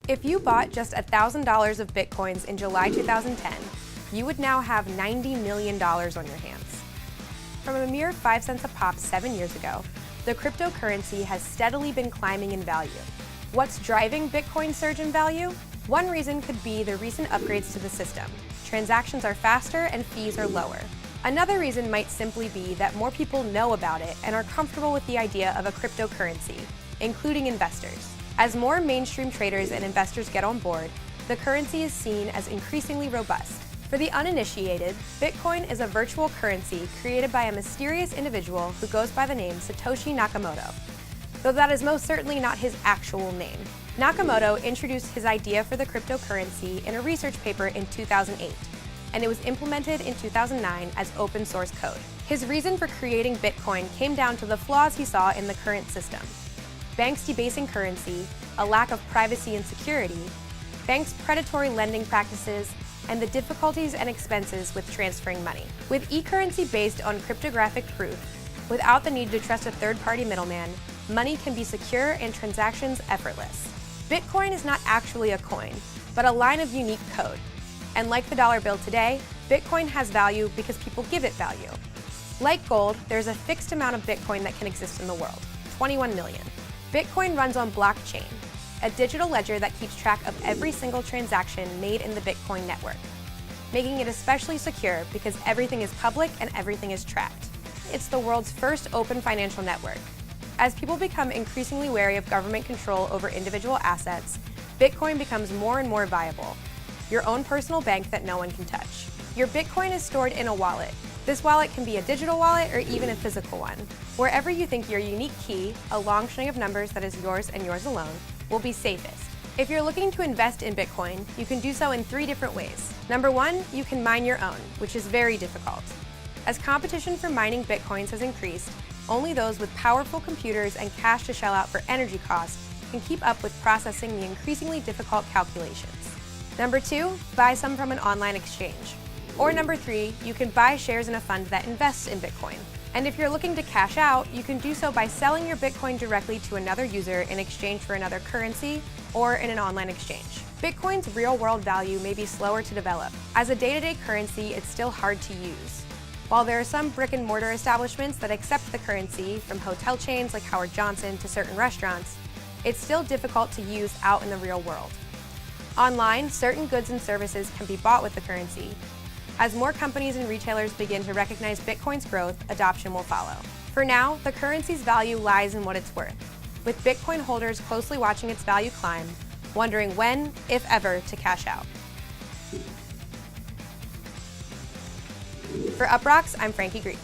If you bought just $1,000 of Bitcoins in July 2010, you would now have $90 million on your hands. From a mere 5 cents a pop 7 years ago, the cryptocurrency has steadily been climbing in value. What's driving Bitcoin's surge in value? One reason could be the recent upgrades to the system. Transactions are faster and fees are lower. Another reason might simply be that more people know about it and are comfortable with the idea of a cryptocurrency, including investors. As more mainstream traders and investors get on board, the currency is seen as increasingly robust. For the uninitiated, Bitcoin is a virtual currency created by a mysterious individual who goes by the name Satoshi Nakamoto, though that is most certainly not his actual name. Nakamoto introduced his idea for the cryptocurrency in a research paper in 2008, and it was implemented in 2009 as open source code. His reason for creating Bitcoin came down to the flaws he saw in the current system. Banks debasing currency, a lack of privacy and security, banks' predatory lending practices, and the difficulties and expenses with transferring money. With e-currency based on cryptographic proof, without the need to trust a third-party middleman, money can be secure and transactions effortless. Bitcoin is not actually a coin, but a line of unique code. And like the dollar bill today, Bitcoin has value because people give it value. Like gold, there's a fixed amount of Bitcoin that can exist in the world, 21 million. Bitcoin runs on blockchain, a digital ledger that keeps track of every single transaction made in the Bitcoin network, making it especially secure because everything is public and everything is tracked. It's the world's first open financial network. As people become increasingly wary of government control over individual assets, Bitcoin becomes more and more viable, your own personal bank that no one can touch. Your Bitcoin is stored in a wallet. This wallet can be a digital wallet or even a physical one. Wherever you think your unique key, a long string of numbers that is yours and yours alone, will be safest. If you're looking to invest in Bitcoin, you can do so in 3 different ways. Number 1, you can mine your own, which is very difficult. As competition for mining Bitcoins has increased, only those with powerful computers and cash to shell out for energy costs can keep up with processing the increasingly difficult calculations. Number 2, buy some from an online exchange. Or number 3, you can buy shares in a fund that invests in Bitcoin. And if you're looking to cash out, you can do so by selling your Bitcoin directly to another user in exchange for another currency or in an online exchange. Bitcoin's real-world value may be slower to develop. As a day-to-day currency, it's still hard to use. While there are some brick-and-mortar establishments that accept the currency, from hotel chains like Howard Johnson to certain restaurants, it's still difficult to use out in the real world. Online, certain goods and services can be bought with the currency. As more companies and retailers begin to recognize Bitcoin's growth, adoption will follow. For now, the currency's value lies in what it's worth, with Bitcoin holders closely watching its value climb, wondering when, if ever, to cash out. For UPROXX, I'm Frankie Greek.